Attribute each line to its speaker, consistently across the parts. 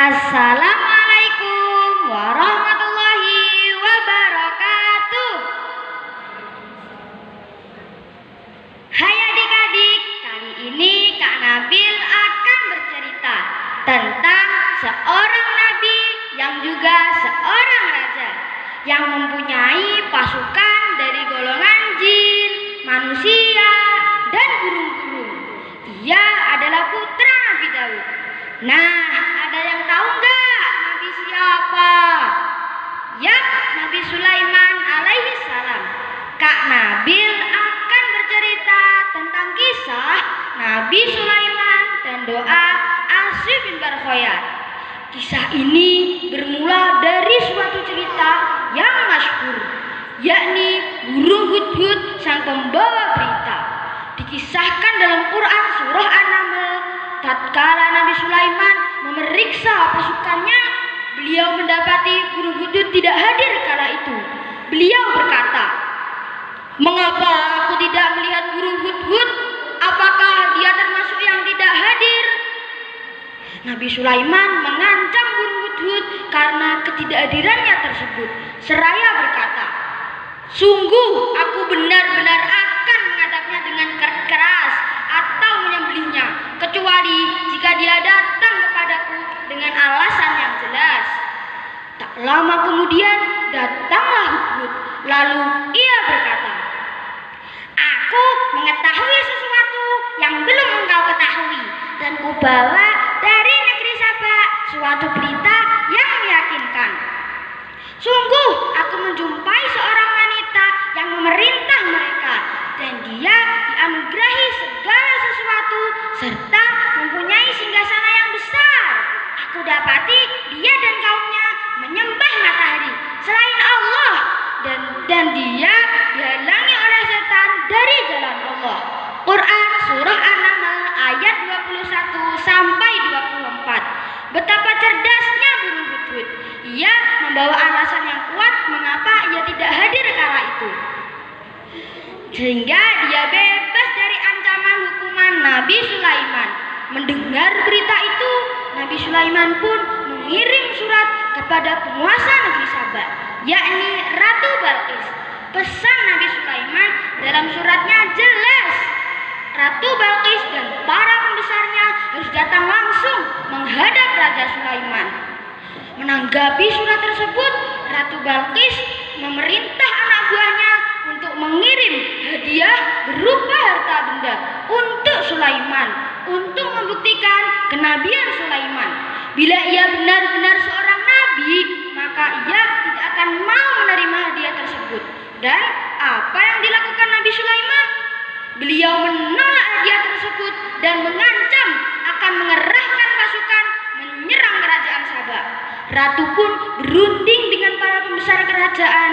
Speaker 1: Assalamualaikum warahmatullahi wabarakatuh. Hai adik-adik, kali ini Kak Nabil akan bercerita tentang seorang nabi yang juga seorang raja yang mempunyai pasukan dari golongan jin, manusia, dan burung-burung. Ia adalah putra Nabi Daud. Nah, ada yang tahu nggak Nabi siapa? Yap, Nabi Sulaiman alaihi salam. Kak Nabil akan bercerita tentang kisah Nabi Sulaiman dan doa Asy bin Barkhayat. Kisah ini bermula dari suatu cerita yang masyhur, yakni burung Hudhud sang pembawa berita. Dikisahkan dalam Quran surah An-Naml. Tatkala Nabi Sulaiman memeriksa pasukannya, beliau mendapati burung Hudhud tidak hadir kala itu. Beliau berkata, "Mengapa aku tidak melihat burung Hudhud? Apakah dia termasuk yang tidak hadir?" Nabi Sulaiman mengancam burung Hudhud karena ketidakhadirannya tersebut, seraya berkata, "Sungguh aku benar-benar akan menghadapnya dengan keras atau menyembelihnya, kecuali jika dia datang kepadaku dengan alasan yang jelas." Tak lama kemudian datanglah Hudhud, lalu ia berkata, "Aku mengetahui sesuatu yang belum engkau ketahui, dan kubawa dari negeri Saba suatu berita yang meyakinkan. Sungguh aku menjumpai seorang wanita yang memerintah mereka, dan dia dianugerahi segala sesuatu serta mempunyai singgasana yang besar. Aku dapati dia dan kaumnya menyembah matahari selain Allah, dan dia dihalangi oleh setan dari jalan Allah." Quran surah An-Naml ayat 21 sampai 24. Betapa cerdasnya burung Hudhud. Ia membawa alasan yang kuat mengapa ia tidak hadir kala itu, sehingga dia bebas dari ancaman hukuman Nabi Sulaiman. Mendengar berita itu, Nabi Sulaiman pun mengirim surat kepada penguasa negeri Saba, yakni Ratu Balqis. Pesan Nabi Sulaiman dalam suratnya jelas. Ratu Balqis dan para pembesarnya harus datang langsung menghadap Raja Sulaiman. Menanggapi surat tersebut, Ratu Balqis memerintah anak buahnya untuk mengirim hadiah berupa harta benda untuk Sulaiman, untuk membuktikan kenabian Sulaiman. Bila ia benar-benar seorang nabi, maka ia tidak akan mau menerima hadiah tersebut. Dan apa yang dilakukan Nabi Sulaiman? Beliau menolak hadiah tersebut dan mengancam akan mengerahkan pasukan menyerang kerajaan Saba. Ratu pun berunding dengan para pembesar kerajaan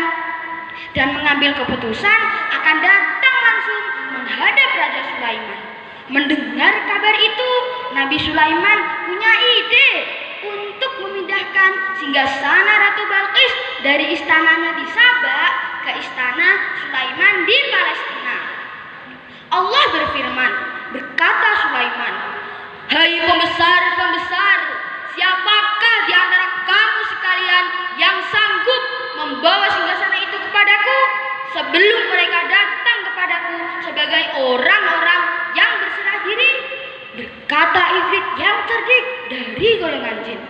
Speaker 1: dan mengambil keputusan akan datang langsung menghadap Raja Sulaiman. Mendengar kabar itu, Nabi Sulaiman punya ide untuk memindahkan singgasana Ratu Balqis dari istananya di Saba ke istana Sulaiman di Palestina. Allah berfirman, berkata Sulaiman, "Hai pembesar-pembesar, siapakah di antara kamu sekalian yang sanggup membawa singgasana itu kepadaku sebelum mereka datang kepadaku sebagai orang-orang yang berserah diri?" Berkata Ifrit yang cerdik dari golongan jin,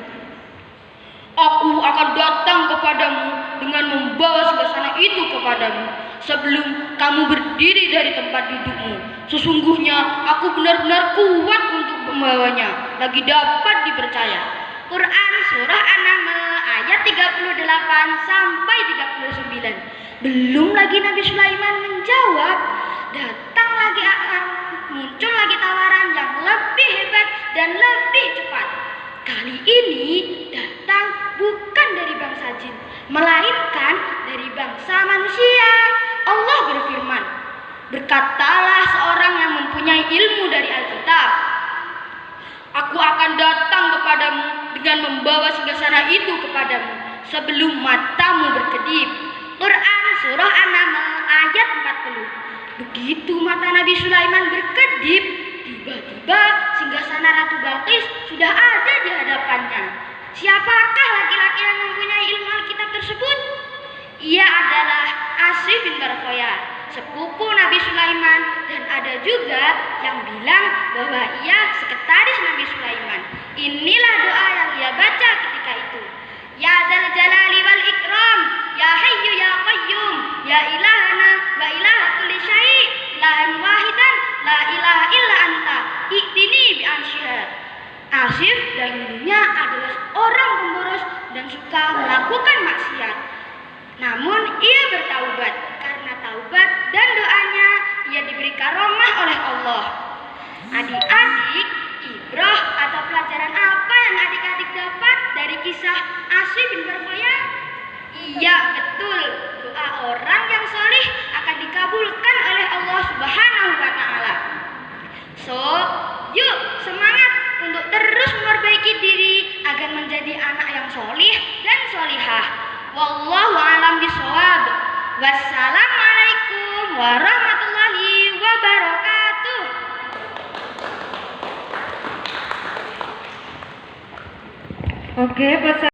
Speaker 1: "Aku akan datang kepadamu dengan membawa singgasana itu kepadamu sebelum kamu berdiri dari tempat dudukmu. Sesungguhnya aku benar-benar kuat untuk membawanya, lagi dapat dipercaya." Quran surah An-Naml ayat 38 sampai 39. Belum lagi Nabi Sulaiman menjawab, muncul lagi tawaran yang lebih hebat dan lebih cepat. Kali ini datang bukan dari bangsa jin, melainkan dari bangsa manusia. Allah berfirman, "Berkatalah seorang yang mempunyai ilmu dari Alkitab, aku akan datang kepadamu dengan membawa singgasana itu kepadamu sebelum matamu berkedip." Quran surah An-Naml ayat 40. Begitu mata Nabi Sulaiman berkedip, tiba-tiba singgasana Ratu Balqis sudah ada di hadapannya. Siapakah laki-laki yang mempunyai ilmu Alkitab tersebut? Ia adalah Asif bin Barkhayar, sepupu Nabi Sulaiman, dan ada juga yang bilang bahwa ia sekretaris Nabi Sulaiman. Inilah doa yang ia baca ketika itu. Ya dzal jalali wal ikram, ya hayyu ya qayyum, ya ilahana wa ilaha kulli syai', ilahan wahidan, la ilaha illa anta, i'tini bi ansyiha. Asif dahulunya adalah orang pemboros dan suka melakukan maksiat. Namun ia bertaubat. Karena taubat dan doanya, ia diberi karomah oleh Allah. Adik-adik, ibrah atau pelajaran apa yang adik-adik dapat dari kisah Asif bin Barkhayar? Iya, betul. Doa orang yang solih akan dikabulkan oleh Allah Subhanahu wa Ta'ala. So, yuk semangat untuk terus memperbaiki diri agar menjadi anak yang solih dan solihah. Wallahu a'lam bishawab. Wassalamualaikum warahmatullahi wabarakatuh.
Speaker 2: Oke, pesan